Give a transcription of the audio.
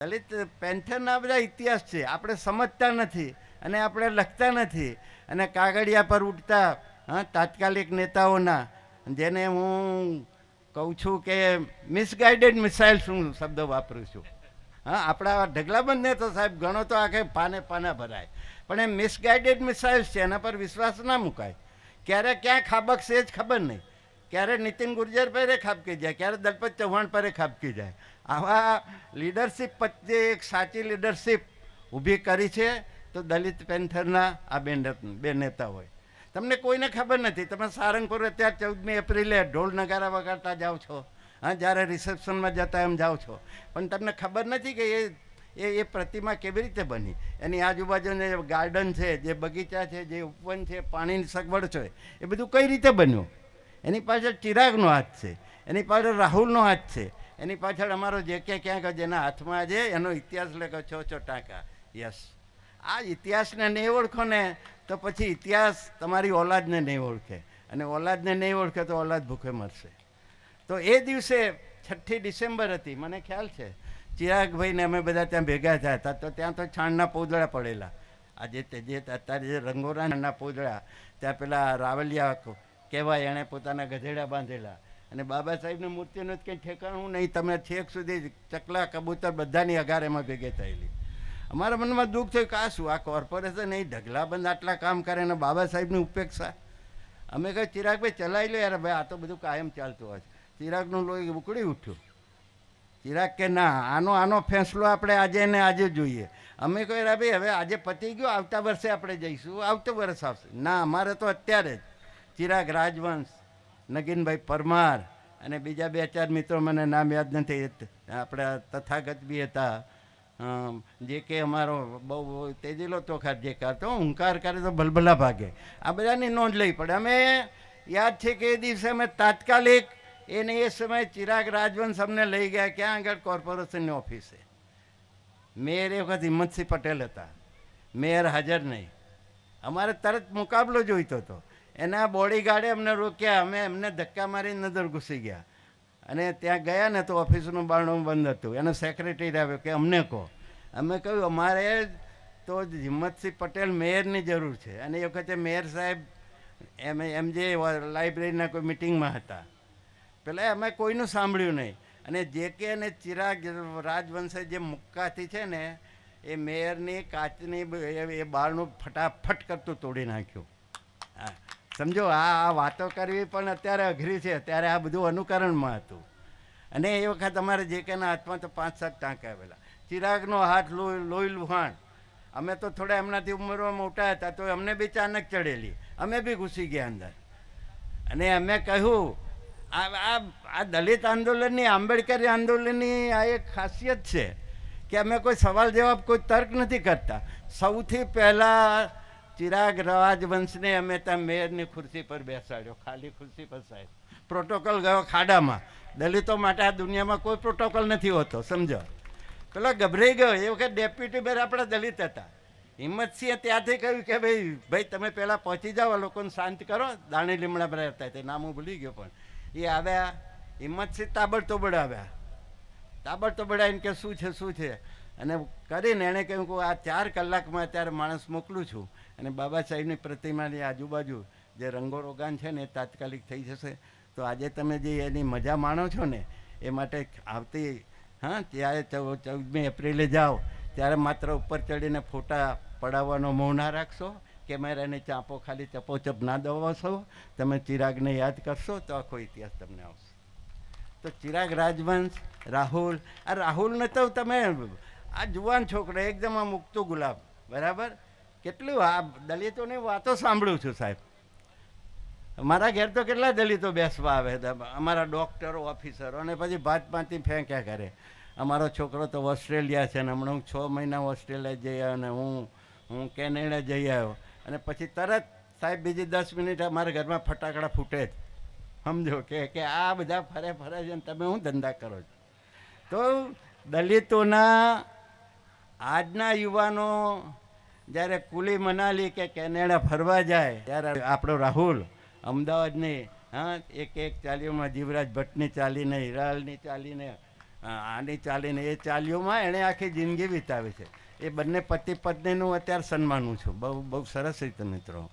દલિત પેન્થરના બધા ઇતિહાસ છે, આપણે સમજતા નથી અને આપણે લખતા નથી અને કાગળિયા પર ઉઠતા તાત્કાલિક નેતાઓના, જેને હું કહું છું કે મિસગાઈડેડ મિસાઇલ્સ હું શબ્દ વાપરું છું. આપણા ઢગલાબંધને તો સાહેબ ઘણો તો આખે પાને પાના ભરાય, પણ એ મિસગાઈડેડ મિસાઇલ્સ છે, એના પર વિશ્વાસ ના મુકાય. ક્યારે ક્યાં ખાબકશે જ ખબર નહીં. ક્યારે નીતિન ગુર્જર પરે ખાબકી જાય, ક્યારે દલપત ચૌહાણ પરે ખાબકી જાય. આવા લીડરશિપ પ્રત્યે એક સાચી લીડરશિપ ઊભી કરી છે તો દલિત પેન્થરના આ બે નેતા હોય. તમને કોઈને ખબર નથી. તમે સારંગપુર અત્યારે 14મી એપ્રિલે ઢોલ નગારા વગાડતા જાઓ છો, જ્યારે રિસેપ્શનમાં જતા એમ જાઓ છો, પણ તમને ખબર નથી કે એ પ્રતિમા કેવી રીતે બની. એની આજુબાજુને જે ગાર્ડન છે, જે બગીચા છે, જે ઉપવન છે, પાણીની સગવડ છે, એ બધું કઈ રીતે બન્યું. એની પાછળ ચિરાગનો હાથ છે, એની પાછળ રાહુલનો હાથ છે, એની પાછળ અમારો જે કે ક્યાંક જેના હાથમાં છે એનો ઇતિહાસ લખો છો ટાંકા. યસ, આ ઇતિહાસને નહીં ઓળખો ને તો પછી ઇતિહાસ તમારી ઓલાદને નહીં ઓળખે, અને ઓલાદને નહીં ઓળખે તો ઓલાદ ભૂખે મરશે. તો એ દિવસે 6ઠી ડિસેમ્બર હતી, મને ખ્યાલ છે. ચિરાગભાઈને અમે બધા ત્યાં ભેગા થયા હતા, તો ત્યાં તો છાણના પોદળા પડેલા. આજે જે અત્યારે જે રંગોરાના પોદળા, ત્યાં પેલા રાવલિયા કહેવાય, એણે પોતાના ગધેડા બાંધેલા, અને બાબા સાહેબની મૂર્તિનું જ કંઈ ઠેકાણું નહીં. તમે છેક સુધી ચકલા કબૂતર બધાની અગાર એમાં ભેગી થયેલી. અમારા મનમાં દુઃખ થયું કે આ શું, આ કોર્પોરેશન નહીં ઢગલાબંધ આટલા કામ કરે ને બાબા સાહેબની ઉપેક્ષા. અમે કહ્યું ચિરાગભાઈ ચલાવી લો યાર, ભાઈ આ તો બધું કાયમ ચાલતું હોય. ચિરાગનું લોહી ઉકળી ઉઠ્યું. ચિરાગ કે ના, આનો ફેંસલો આપણે આજે ને આજે જોઈએ. અમે કહ્યું ભાઈ હવે આજે પતી ગયો, આવતા વર્ષે આપણે જઈશું, આવતું વર્ષ આવશે. ના, અમારે તો અત્યારે જ. ચિરાગ રાજવંશ, નગીનભાઈ પરમાર અને બીજા 2-4 મિત્રો, મને નામ યાદ નથી, આપણા તથાગત બી હતા, જે કે અમારો બહુ તેજીલો તોખાર જે કરતો, હુંકાર કરે તો ભલભલા ભાગે. આ બધાની નોંધ લઈ પડે. અમે યાદ છે કે એ દિવસે અમે તાત્કાલિક એને એ સમયે ચિરાગ રાજવંશ અમને લઈ ગયા ક્યાં આગળ, કોર્પોરેશનની ઓફિસે. મેયર એ વખત હિંમતસિંહ પટેલ હતા, મેયર હાજર નહીં. અમારે તરત મુકાબલો જોઈતો હતો. એના બોડીગાર્ડે અમને રોક્યા, અમે એમને ધક્કા મારીને અંદર ઘૂસી ગયા, અને ત્યાં ગયા ને તો ઓફિસનું બારણું બંધ હતું. એનો સેક્રેટરી આવ્યો કે અમને કહો. અમે કહ્યું અમારે તો હિંમતસિંહ પટેલ મેયરની જરૂર છે, અને એ વખતે મેયર સાહેબ એમ જે લાઇબ્રેરીના કોઈ મિટિંગમાં હતા. પેલા અમે કોઈનું સાંભળ્યું નહીં, અને જે કે એને ચિરાગ રાજવંશે જે મુક્કાથી છે ને એ મેયરની કાચની એ બારણું ફટાફટ કરતું તોડી નાખ્યું. હા, સમજો, આ વાતો કરવી પણ અત્યારે અઘરી છે, ત્યારે આ બધું અનુકરણમાં હતું. અને એ વખત અમારે જે કે હાથમાં તો 5-7 ટાંકા આવેલા. ચિરાગનો હાથ લોહી લુહાણ. અમે તો થોડા એમનાથી ઉંમરમાં મોટા હતા, તો અમને બી ચાનક ચડેલી, અમે બી ઘૂસી ગયા અંદર. અને અમે કહ્યું આ દલિત આંદોલનની, આંબેડકરી આંદોલનની આ એક ખાસિયત છે કે અમે કોઈ સવાલ જવાબ, કોઈ તર્ક નથી કરતા. સૌથી પહેલાં ચિરાગ રાજવંશને અમે ત્યાં મેયરની ખુરશી પર બેસાડ્યો, ખાલી ખુરશી પર સાહેબ. પ્રોટોકોલ ગયો ખાડામાં. દલિતો માટે આ દુનિયામાં કોઈ પ્રોટોકોલ નથી હોતો, સમજો. પેલો ગભરાઈ ગયો. એ વખત ડેપ્યુટી મેયર આપણા દલિત હતા. હિંમતસિંહે ત્યાંથી કહ્યું કે ભાઈ તમે પહેલાં પહોંચી જાઓ, લોકોને શાંત કરો. દાણી લીમડા પર હતા, તે નામ હું ભૂલી ગયો, પણ એ આવ્યા. હિંમતસિંહ તાબડતોબડ આવ્યા. તાબડતોબડ આવીને કે શું છે શું છે, અને કરીને એણે કહ્યું કે આ 4 કલાકમાં અત્યારે માણસ મોકલું છું, અને બાબા સાહેબની પ્રતિમાની આજુબાજુ જે રંગોરોગાન છે ને એ તાત્કાલિક થઈ જશે. તો આજે તમે જે એની મજા માણો છો ને, એ માટે આવતી ત્યારે 14મી એપ્રિલે જાઓ ત્યારે માત્ર ઉપર ચડીને ફોટા પડાવવાનો મોહ ના રાખશો, કેમેરાની ચાંપો ખાલી ચપોચપ ના દવાશો. તમે ચિરાગને યાદ કરશો તો આખો ઇતિહાસ તમને આવશે. તો ચિરાગ રાજવંશ, રાહુલ, આ રાહુલને તો તમે આ જુવાન છોકરો એકદમ આ મુકતું ગુલાબ, બરાબર. કેટલું આ દલિતોની વાતો સાંભળું છું સાહેબ. મારા ઘેર તો કેટલા દલિતો બેસવા આવે, અમારા ડૉક્ટરો, ઓફિસરો, અને પછી ભાતમાંથી ફેંક્યા કરે. અમારો છોકરો તો ઓસ્ટ્રેલિયા છે, ને હમણાં હું 6 મહિના ઓસ્ટ્રેલિયા જઈ આવ્યો, અને હું કેનેડા જઈ આવ્યો, અને પછી તરત સાહેબ બીજી 10 મિનિટ અમારા ઘરમાં ફટાકડા ફૂટે જ. સમજો કે આ બધા ફરે છે ને તમે શું ધંધા કરો છો. તો દલિતોના આજના યુવાનો જ્યારે કુલી મનાલી કે કેનેડા ફરવા જાય, ત્યારે આપણો રાહુલ અમદાવાદની એક ચાલીઓમાં જીવરાજ ભટ્ટની ચાલીને, હિરાલની ચાલીને, આની ચાલીને એ ચાલીઓમાં એણે આખી જિંદગી વિતાવી છે. એ બંને પતિ પત્નીનું અત્યારે સન્માનું છું. બહુ બહુ સરસ રીતે મિત્રો.